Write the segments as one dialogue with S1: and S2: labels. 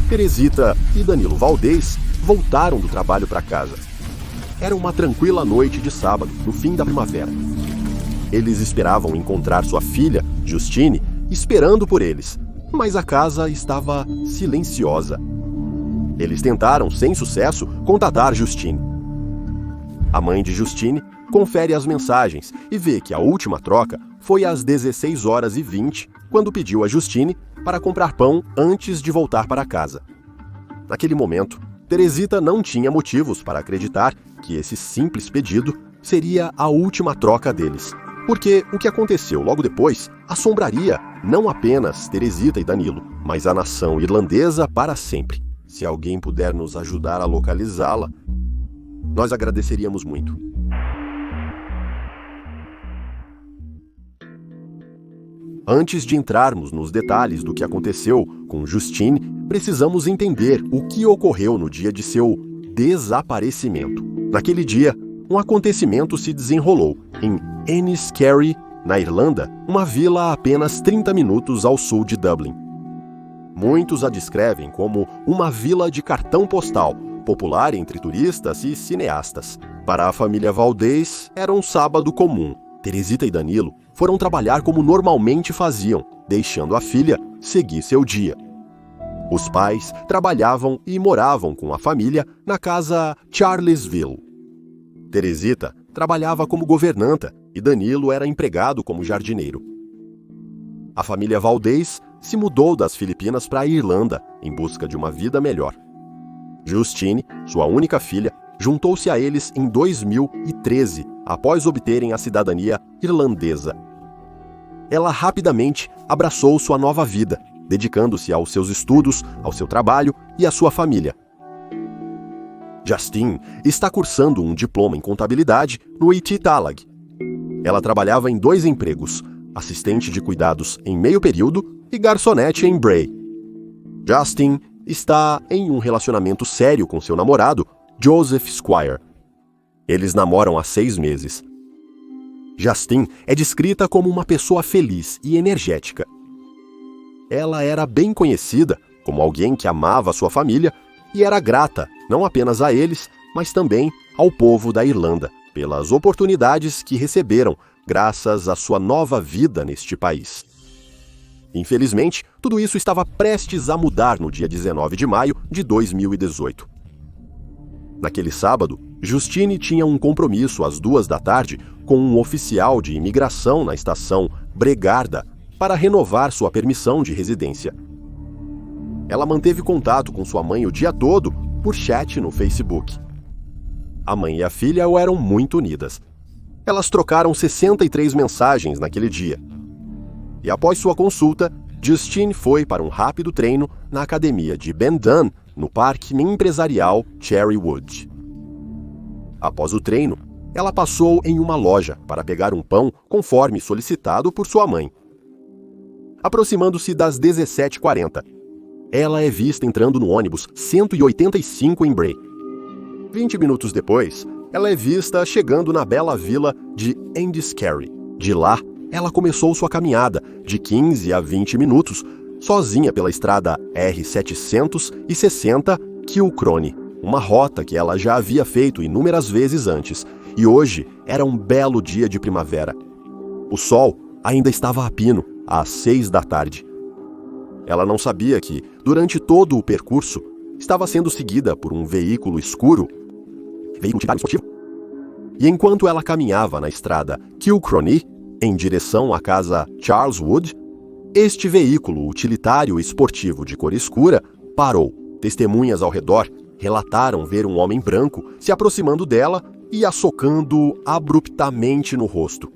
S1: Teresita e Danilo Valdez voltaram do trabalho para casa. Era uma tranquila noite de sábado, no fim da primavera. Eles esperavam encontrar sua filha, Justine, esperando por eles, mas a casa estava silenciosa. Eles tentaram, sem sucesso, contatar Justine. A mãe de Justine confere as mensagens e vê que a última troca foi às 16h20, quando pediu a Justine para comprar pão antes de voltar para casa. Naquele momento, Teresita não tinha motivos para acreditar que esse simples pedido seria a última troca deles, porque o que aconteceu logo depois assombraria não apenas Teresita e Danilo, mas a nação irlandesa para sempre. Se alguém puder nos ajudar a localizá-la, nós agradeceríamos muito. Antes de entrarmos nos detalhes do que aconteceu com Justine, precisamos entender o que ocorreu no dia de seu desaparecimento. Naquele dia, um acontecimento se desenrolou em Enniskerry, na Irlanda, uma vila a apenas 30 minutos ao sul de Dublin. Muitos a descrevem como uma vila de cartão postal, popular entre turistas e cineastas. Para a família Valdez, era um sábado comum. Teresita e Danilo foram trabalhar como normalmente faziam, deixando a filha seguir seu dia. Os pais trabalhavam e moravam com a família na casa Charlesville. Teresita trabalhava como governanta e Danilo era empregado como jardineiro. A família Valdez se mudou das Filipinas para a Irlanda em busca de uma vida melhor. Justine, sua única filha, juntou-se a eles em 2013, após obterem a cidadania irlandesa. Ela rapidamente abraçou sua nova vida, dedicando-se aos seus estudos, ao seu trabalho e à sua família. Justine está cursando um diploma em contabilidade no IT Tallaght. Ela trabalhava em 2 empregos, assistente de cuidados em meio período e garçonete em Bray. Justine está em um relacionamento sério com seu namorado, Joseph Squire. Eles namoram há 6 meses. Justine é descrita como uma pessoa feliz e energética. Ela era bem conhecida como alguém que amava sua família e era grata não apenas a eles, mas também ao povo da Irlanda, pelas oportunidades que receberam graças à sua nova vida neste país. Infelizmente, tudo isso estava prestes a mudar no dia 19 de maio de 2018. Naquele sábado, Justine tinha um compromisso às 14h com um oficial de imigração na estação Bregarda para renovar sua permissão de residência. Ela manteve contato com sua mãe o dia todo por chat no Facebook. A mãe e a filha eram muito unidas. Elas trocaram 63 mensagens naquele dia. E após sua consulta, Justine foi para um rápido treino na academia de Ben Dunn, no parque empresarial Cherrywood. Após o treino, ela passou em uma loja para pegar um pão conforme solicitado por sua mãe. Aproximando-se das 17h40, ela é vista entrando no ônibus 185 em Bray. 20 minutos depois, ela é vista chegando na bela vila de Enniskerry. De lá, ela começou sua caminhada de 15 a 20 minutos, sozinha pela estrada R760 Kilcrone, uma rota que ela já havia feito inúmeras vezes antes, e hoje era um belo dia de primavera. O sol ainda estava a pino, às 6h. Ela não sabia que, durante todo o percurso, estava sendo seguida por um veículo escuro, veículo esportivo. E enquanto ela caminhava na estrada Kilcrone, em direção à casa Charleswood, este veículo utilitário esportivo de cor escura parou. Testemunhas ao redor relataram ver um homem branco se aproximando dela e a socando abruptamente no rosto.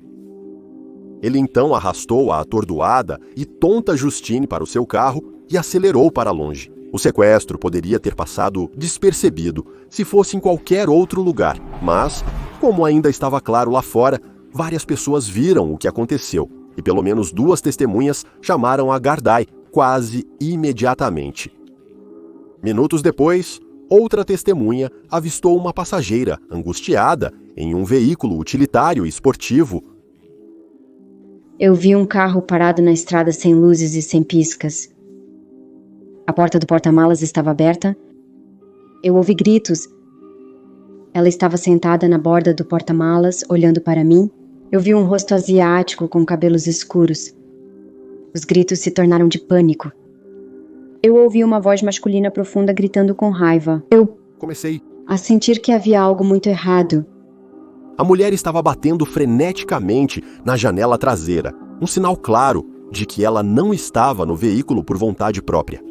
S1: Ele então arrastou a atordoada e tonta Justine para o seu carro e acelerou para longe. O sequestro poderia ter passado despercebido se fosse em qualquer outro lugar, mas, como ainda estava claro lá fora, várias pessoas viram o que aconteceu e pelo menos 2 testemunhas chamaram a Gardaí quase imediatamente. Minutos depois, outra testemunha avistou uma passageira angustiada em um veículo utilitário esportivo.
S2: Eu vi um carro parado na estrada sem luzes e sem piscas. A porta do porta-malas estava aberta. Eu ouvi gritos. Ela estava sentada na borda do porta-malas, olhando para mim. Eu vi um rosto asiático com cabelos escuros. Os gritos se tornaram de pânico. Eu ouvi uma voz masculina profunda gritando com raiva. Eu
S1: comecei
S2: a sentir que havia algo muito errado.
S1: A mulher estava batendo freneticamente na janela traseira, um sinal claro de que ela não estava no veículo por vontade própria.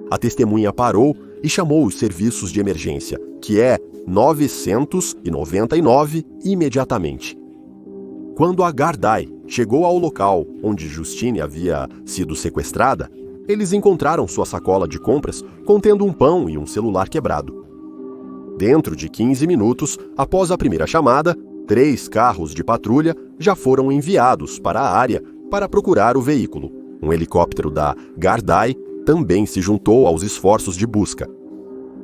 S1: A testemunha parou e chamou os serviços de emergência, que é 999, imediatamente. Quando a Gardai chegou ao local onde Justine havia sido sequestrada, eles encontraram sua sacola de compras contendo um pão e um celular quebrado. Dentro de 15 minutos, após a primeira chamada, 3 carros de patrulha já foram enviados para a área para procurar o veículo. Um helicóptero da Gardai também se juntou aos esforços de busca.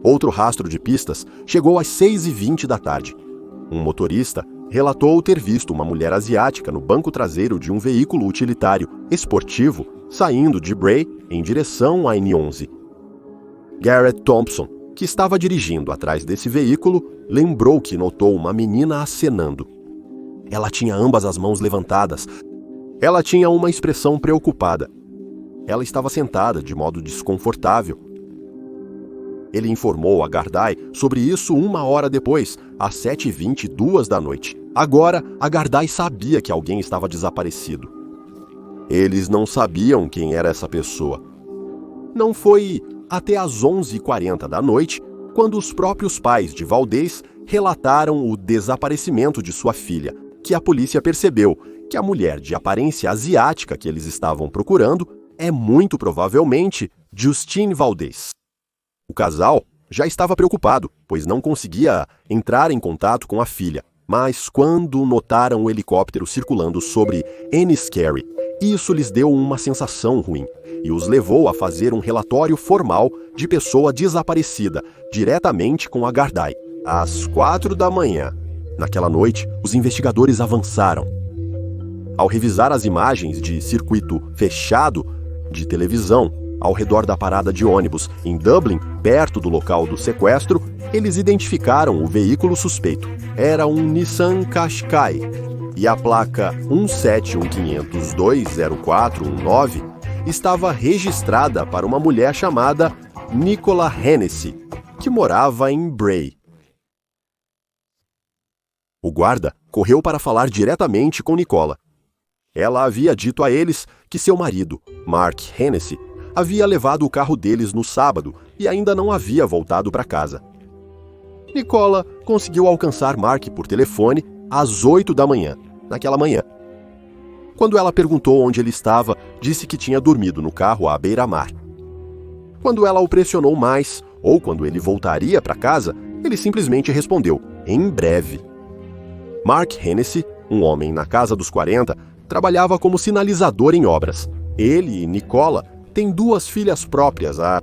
S1: Outro rastro de pistas chegou às 6h20 da tarde. Um motorista relatou ter visto uma mulher asiática no banco traseiro de um veículo utilitário esportivo saindo de Bray em direção à N11. Garrett Thompson, que estava dirigindo atrás desse veículo, lembrou que notou uma menina acenando. Ela tinha ambas as mãos levantadas. Ela tinha uma expressão preocupada. Ela estava sentada de modo desconfortável. Ele informou a Gardai sobre isso 1 hora depois, às 7h22 da noite. Agora, a Gardai sabia que alguém estava desaparecido. Eles não sabiam quem era essa pessoa. Não foi até às 11h40 da noite, quando os próprios pais de Valdez relataram o desaparecimento de sua filha, que a polícia percebeu que a mulher de aparência asiática que eles estavam procurando é muito provavelmente Justine Valdez. O casal já estava preocupado, pois não conseguia entrar em contato com a filha, mas quando notaram o helicóptero circulando sobre Enniskerry, isso lhes deu uma sensação ruim e os levou a fazer um relatório formal de pessoa desaparecida, diretamente com a Gardai. Às 4 da manhã, naquela noite, os investigadores avançaram. Ao revisar as imagens de circuito fechado de televisão ao redor da parada de ônibus em Dublin, perto do local do sequestro, eles identificaram o veículo suspeito. Era um Nissan Qashqai e a placa 1715020419 estava registrada para uma mulher chamada Nicola Hennessy, que morava em Bray. O guarda correu para falar diretamente com Nicola. Ela havia dito a eles que seu marido, Mark Hennessy, havia levado o carro deles no sábado e ainda não havia voltado para casa. Nicola conseguiu alcançar Mark por telefone às 8 da manhã, naquela manhã. Quando ela perguntou onde ele estava, disse que tinha dormido no carro à beira-mar. Quando ela o pressionou mais, ou quando ele voltaria para casa, ele simplesmente respondeu, em breve. Mark Hennessy, um homem na casa dos 40, trabalhava como sinalizador em obras. Ele e Nicola têm 2 filhas próprias, a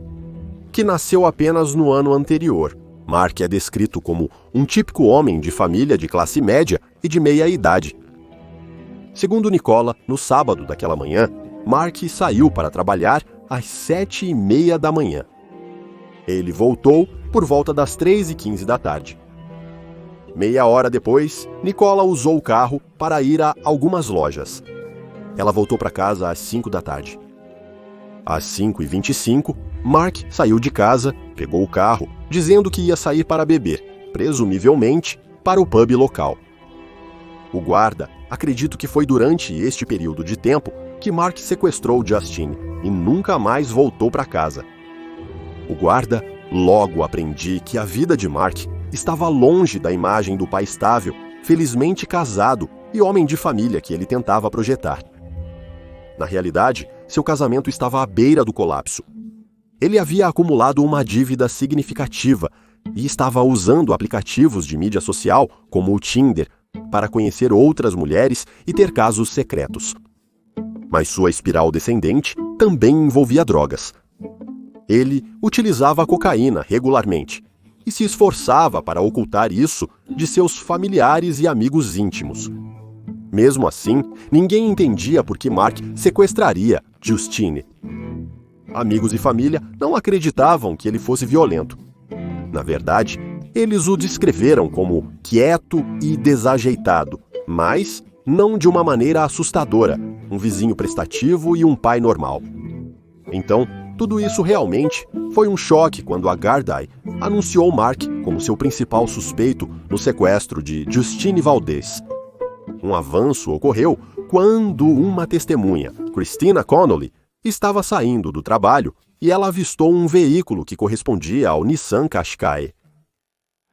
S1: que nasceu apenas no ano anterior. Mark é descrito como um típico homem de família de classe média e de meia idade. Segundo Nicola, no sábado daquela manhã, Mark saiu para trabalhar às 7h30 da manhã. Ele voltou por volta das 3h15 da tarde. Meia hora depois, Nicola usou o carro para ir a algumas lojas. Ela voltou para casa às 5 da tarde. Às 5h25, Mark saiu de casa, pegou o carro, dizendo que ia sair para beber, presumivelmente para o pub local. O guarda acredita que foi durante este período de tempo que Mark sequestrou Justine e nunca mais voltou para casa. O guarda logo aprendeu que a vida de Mark estava longe da imagem do pai estável, felizmente casado e homem de família que ele tentava projetar. Na realidade, seu casamento estava à beira do colapso. Ele havia acumulado uma dívida significativa e estava usando aplicativos de mídia social, como o Tinder, para conhecer outras mulheres e ter casos secretos. Mas sua espiral descendente também envolvia drogas. Ele utilizava cocaína regularmente e se esforçava para ocultar isso de seus familiares e amigos íntimos. Mesmo assim, ninguém entendia por que Mark sequestraria Justine. Amigos e família não acreditavam que ele fosse violento. Na verdade, eles o descreveram como quieto e desajeitado, mas não de uma maneira assustadora, um vizinho prestativo e um pai normal. Então, tudo isso realmente foi um choque quando a Gardaí anunciou Mark como seu principal suspeito no sequestro de Justine Valdez. Um avanço ocorreu quando uma testemunha, Christina Connolly, estava saindo do trabalho e ela avistou um veículo que correspondia ao Nissan Qashqai.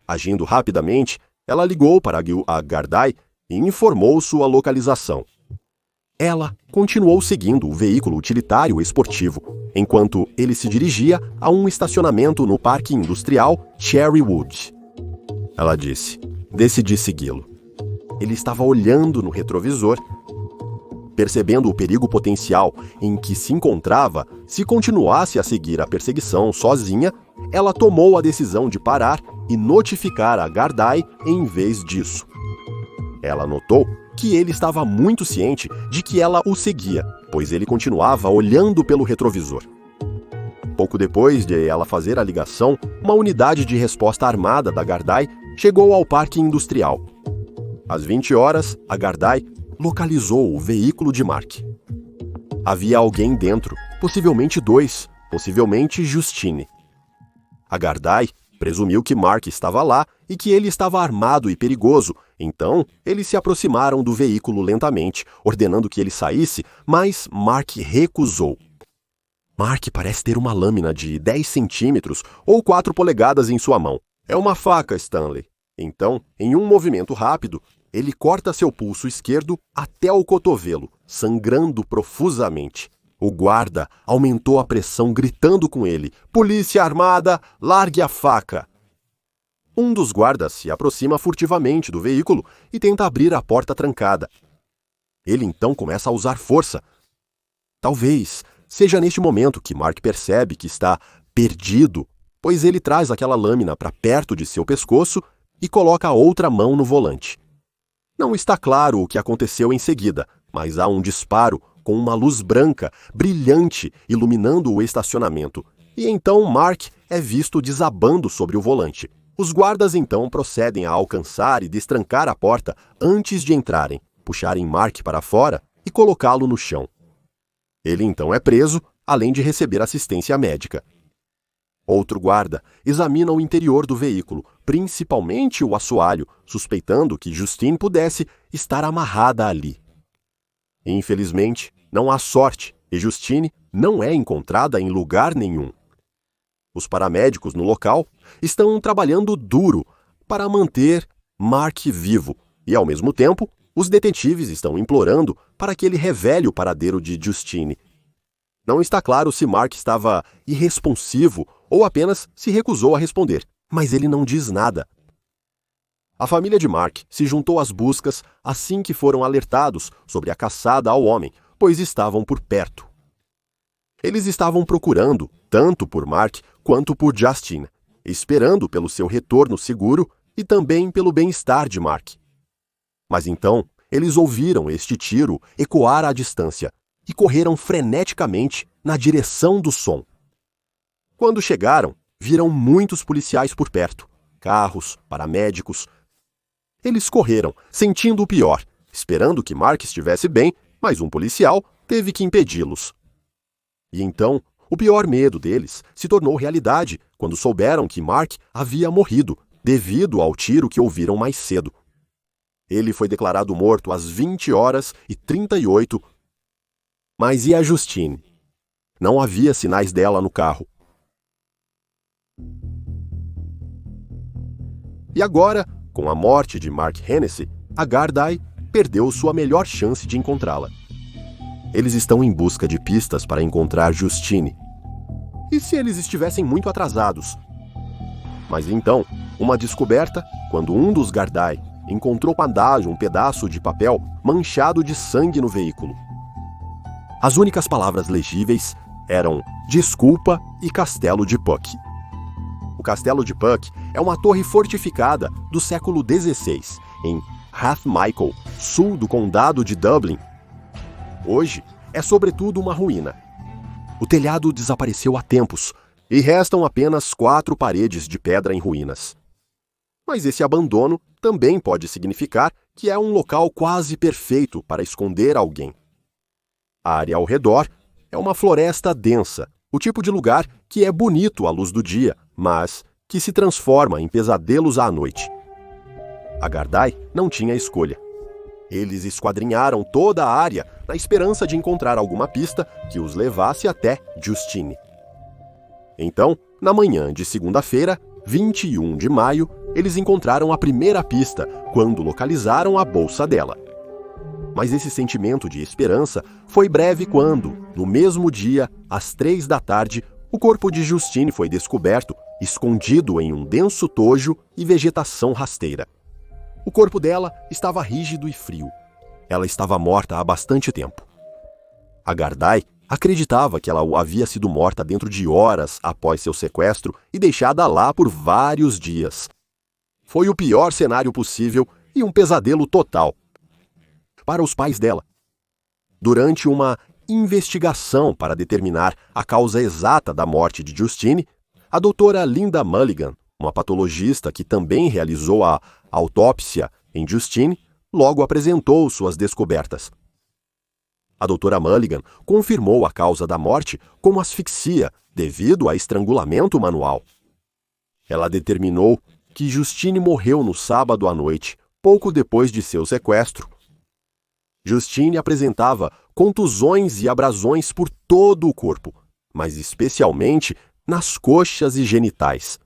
S1: Agindo rapidamente, ela ligou para a Gardaí e informou sua localização. Ela continuou seguindo o veículo utilitário esportivo, enquanto ele se dirigia a um estacionamento no Parque Industrial Cherrywood. Ela disse: "Decidi segui-lo. Ele estava olhando no retrovisor. Percebendo o perigo potencial em que se encontrava se continuasse a seguir a perseguição sozinha, ela tomou a decisão de parar e notificar a Gardaí em vez disso. Ela notou que ele estava muito ciente de que ela o seguia, pois ele continuava olhando pelo retrovisor. Pouco depois de ela fazer a ligação, uma unidade de resposta armada da Gardaí chegou ao Parque Industrial. Às 20 horas, a Gardaí localizou o veículo de Mark. Havia alguém dentro, possivelmente 2, possivelmente Justine. A Gardaí presumiu que Mark estava lá e que ele estava armado e perigoso, então eles se aproximaram do veículo lentamente, ordenando que ele saísse, mas Mark recusou. Mark parece ter uma lâmina de 10 centímetros ou 4 polegadas em sua mão. É uma faca, Stanley. Então, em um movimento rápido, ele corta seu pulso esquerdo até o cotovelo, sangrando profusamente. O guarda aumentou a pressão, gritando com ele: "Polícia armada, largue a faca!" Um dos guardas se aproxima furtivamente do veículo e tenta abrir a porta trancada. Ele então começa a usar força. Talvez seja neste momento que Mark percebe que está perdido, pois ele traz aquela lâmina para perto de seu pescoço e coloca a outra mão no volante. Não está claro o que aconteceu em seguida, mas há um disparo com uma luz branca, brilhante, iluminando o estacionamento, e então Mark é visto desabando sobre o volante. Os guardas então procedem a alcançar e destrancar a porta antes de entrarem, puxarem Mark para fora e colocá-lo no chão. Ele então é preso, além de receber assistência médica. Outro guarda examina o interior do veículo, principalmente o assoalho, suspeitando que Justine pudesse estar amarrada ali. Infelizmente, não há sorte e Justine não é encontrada em lugar nenhum. Os paramédicos no local estão trabalhando duro para manter Mark vivo e, ao mesmo tempo, os detetives estão implorando para que ele revele o paradeiro de Justine. Não está claro se Mark estava irresponsivo ou apenas se recusou a responder, mas ele não diz nada. A família de Mark se juntou às buscas assim que foram alertados sobre a caçada ao homem, pois estavam por perto. Eles estavam procurando tanto por Mark quanto por Justine, esperando pelo seu retorno seguro e também pelo bem-estar de Mark. Mas então, eles ouviram este tiro ecoar à distância e correram freneticamente na direção do som. Quando chegaram, viram muitos policiais por perto, carros, paramédicos. Eles correram, sentindo o pior, esperando que Mark estivesse bem, mas um policial teve que impedi-los. E então, o pior medo deles se tornou realidade quando souberam que Mark havia morrido devido ao tiro que ouviram mais cedo. Ele foi declarado morto às 20h38. Mas e a Justine? Não havia sinais dela no carro. E agora, com a morte de Mark Hennessy, a Gardaí perdeu sua melhor chance de encontrá-la. Eles estão em busca de pistas para encontrar Justine. E se eles estivessem muito atrasados? Mas então, uma descoberta quando um dos Gardaí encontrou um pedaço de papel manchado de sangue no veículo. As únicas palavras legíveis eram desculpa e Castelo de Puck. O Castelo de Puck é uma torre fortificada do século XVI, em Rathmichael, sul do condado de Dublin. Hoje, é sobretudo uma ruína. O telhado desapareceu há tempos e restam apenas 4 paredes de pedra em ruínas. Mas esse abandono também pode significar que é um local quase perfeito para esconder alguém. A área ao redor é uma floresta densa, o tipo de lugar que é bonito à luz do dia, mas que se transforma em pesadelos à noite. A Gardai não tinha escolha. Eles esquadrinharam toda a área na esperança de encontrar alguma pista que os levasse até Justine. Então, na manhã de segunda-feira, 21 de maio, eles encontraram a primeira pista quando localizaram a bolsa dela. Mas esse sentimento de esperança foi breve quando, no mesmo dia, às 3 da tarde, o corpo de Justine foi descoberto, escondido em um denso tojo e vegetação rasteira. O corpo dela estava rígido e frio. Ela estava morta há bastante tempo. A Gardai acreditava que ela havia sido morta dentro de horas após seu sequestro e deixada lá por vários dias. Foi o pior cenário possível e um pesadelo total para os pais dela. Durante uma investigação para determinar a causa exata da morte de Justine, a doutora Linda Mulligan, uma patologista que também realizou a autópsia em Justine, logo apresentou suas descobertas. A doutora Mulligan confirmou a causa da morte como asfixia devido a estrangulamento manual. Ela determinou que Justine morreu no sábado à noite, pouco depois de seu sequestro. Justine apresentava contusões e abrasões por todo o corpo, mas especialmente nas coxas e genitais.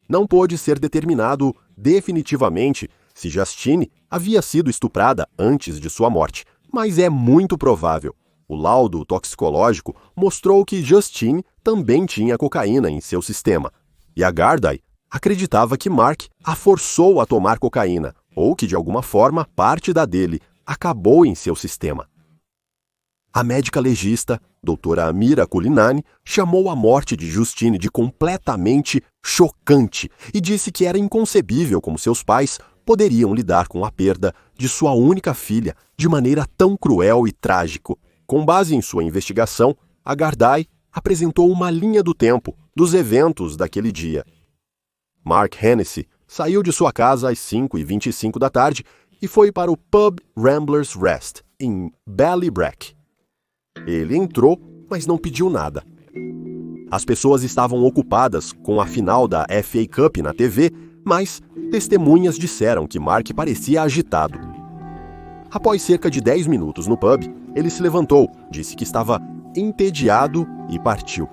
S1: Não pôde ser determinado definitivamente se Justine havia sido estuprada antes de sua morte, mas é muito provável. O laudo toxicológico mostrou que Justine também tinha cocaína em seu sistema, e a Gardai acreditava que Mark a forçou a tomar cocaína, ou que de alguma forma parte da dele acabou em seu sistema. A médica legista, doutora Amira Culinani, chamou a morte de Justine de completamente chocante e disse que era inconcebível como seus pais poderiam lidar com a perda de sua única filha de maneira tão cruel e trágica. Com base em sua investigação, a Gardai apresentou uma linha do tempo dos eventos daquele dia. Mark Hennessy saiu de sua casa às 5h25 da tarde e foi para o pub Ramblers Rest, em Ballybrack. Ele entrou, mas não pediu nada. As pessoas estavam ocupadas com a final da FA Cup na TV, mas testemunhas disseram que Mark parecia agitado. Após cerca de 10 minutos no pub, ele se levantou, disse que estava entediado e partiu.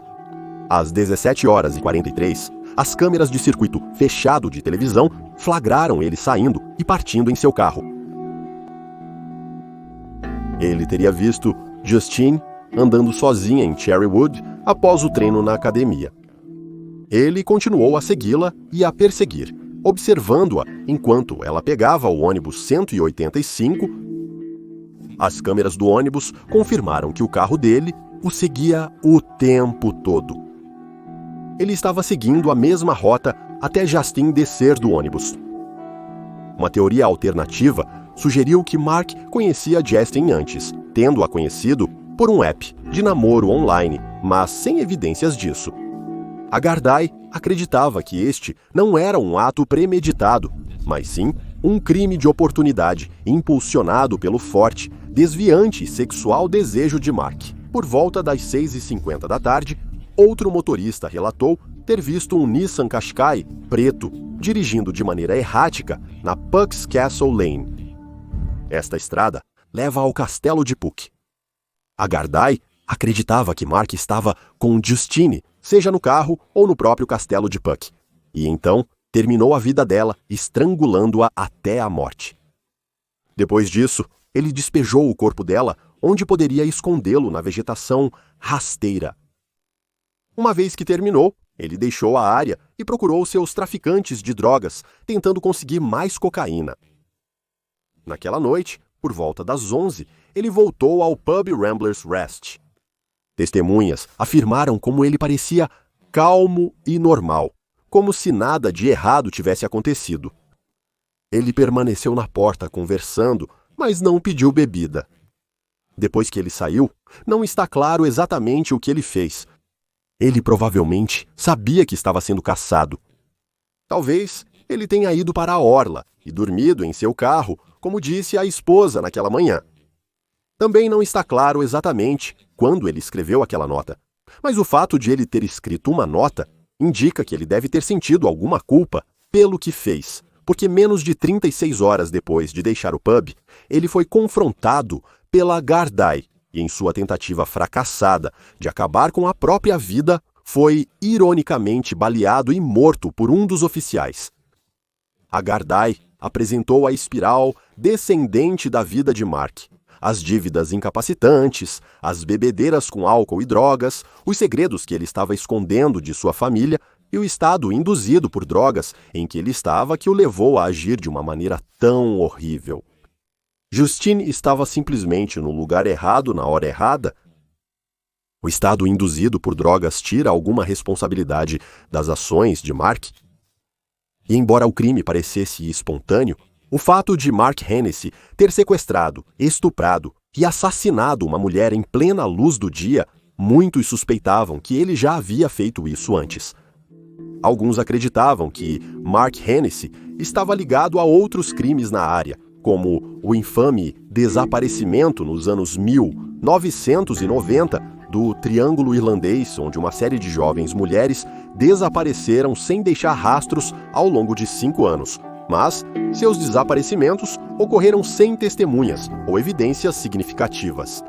S1: Às 17h43, as câmeras de circuito fechado de televisão flagraram ele saindo e partindo em seu carro. Ele teria visto Justine andando sozinha em Cherrywood após o treino na academia. Ele continuou a segui-la e a perseguir, observando-a enquanto ela pegava o ônibus 185. As câmeras do ônibus confirmaram que o carro dele o seguia o tempo todo. Ele estava seguindo a mesma rota até Justine descer do ônibus. Uma teoria alternativa sugeriu que Mark conhecia Justine antes, tendo-a conhecido por um app de namoro online, mas sem evidências disso. A Gardai acreditava que este não era um ato premeditado, mas sim um crime de oportunidade impulsionado pelo forte, desviante e sexual desejo de Mark. Por volta das 6h50 da tarde, outro motorista relatou ter visto um Nissan Qashqai preto dirigindo de maneira errática na Puck's Castle Lane. Esta estrada leva ao castelo de Puck. A Gardai acreditava que Mark estava com Justine, seja no carro ou no próprio castelo de Puck, e então terminou a vida dela estrangulando-a até a morte. Depois disso, ele despejou o corpo dela onde poderia escondê-lo na vegetação rasteira. Uma vez que terminou, ele deixou a área e procurou seus traficantes de drogas, tentando conseguir mais cocaína. Naquela noite, por volta das 11, ele voltou ao pub Ramblers Rest. Testemunhas afirmaram como ele parecia calmo e normal, como se nada de errado tivesse acontecido. Ele permaneceu na porta conversando, mas não pediu bebida. Depois que ele saiu, não está claro exatamente o que ele fez. Ele provavelmente sabia que estava sendo caçado. Talvez ele tenha ido para a orla e dormido em seu carro, como disse a esposa naquela manhã. Também não está claro exatamente quando ele escreveu aquela nota, mas o fato de ele ter escrito uma nota indica que ele deve ter sentido alguma culpa pelo que fez, porque menos de 36 horas depois de deixar o pub, ele foi confrontado pela Gardaí e, em sua tentativa fracassada de acabar com a própria vida, foi ironicamente baleado e morto por um dos oficiais. A Gardaí apresentou a espiral descendente da vida de Mark. As dívidas incapacitantes, as bebedeiras com álcool e drogas, os segredos que ele estava escondendo de sua família e o estado induzido por drogas em que ele estava que o levou a agir de uma maneira tão horrível. Justine estava simplesmente no lugar errado na hora errada? O estado induzido por drogas tira alguma responsabilidade das ações de Mark? E embora o crime parecesse espontâneo, o fato de Mark Hennessy ter sequestrado, estuprado e assassinado uma mulher em plena luz do dia, muitos suspeitavam que ele já havia feito isso antes. Alguns acreditavam que Mark Hennessy estava ligado a outros crimes na área, como o infame desaparecimento nos anos 1990 do Triângulo Irlandês, onde uma série de jovens mulheres desapareceram sem deixar rastros ao longo de 5 anos. Mas seus desaparecimentos ocorreram sem testemunhas ou evidências significativas.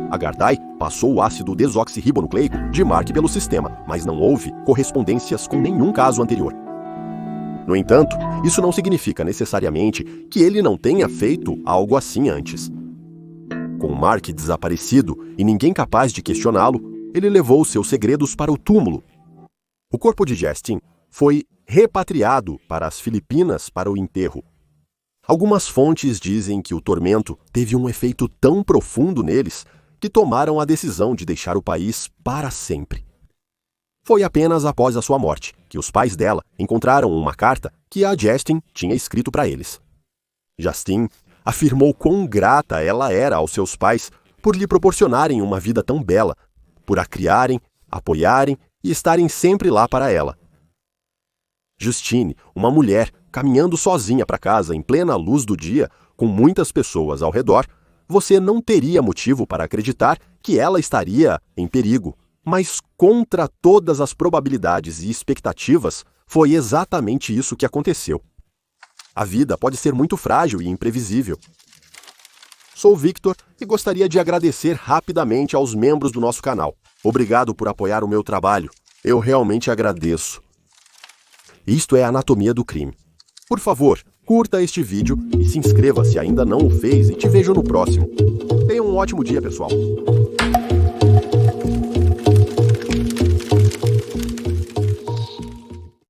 S1: A Gardaí passou o ácido desoxirribonucleico de Mark pelo sistema, mas não houve correspondências com nenhum caso anterior. No entanto, isso não significa necessariamente que ele não tenha feito algo assim antes. Com Mark desaparecido e ninguém capaz de questioná-lo, ele levou seus segredos para o túmulo. O corpo de Justine foi repatriado para as Filipinas para o enterro. Algumas fontes dizem que o tormento teve um efeito tão profundo neles que tomaram a decisão de deixar o país para sempre. Foi apenas após a sua morte que os pais dela encontraram uma carta que a Justine tinha escrito para eles. Justine afirmou quão grata ela era aos seus pais por lhe proporcionarem uma vida tão bela, por a criarem, apoiarem e estarem sempre lá para ela. Justine, uma mulher caminhando sozinha para casa em plena luz do dia, com muitas pessoas ao redor, você não teria motivo para acreditar que ela estaria em perigo. Mas contra todas as probabilidades e expectativas, foi exatamente isso que aconteceu. A vida pode ser muito frágil e imprevisível. Sou o Victor e gostaria de agradecer rapidamente aos membros do nosso canal. Obrigado por apoiar o meu trabalho. Eu realmente agradeço. Isto é Anatomia do Crime. Por favor, curta este vídeo e se inscreva se ainda não o fez e te vejo no próximo. Tenha um ótimo dia, pessoal.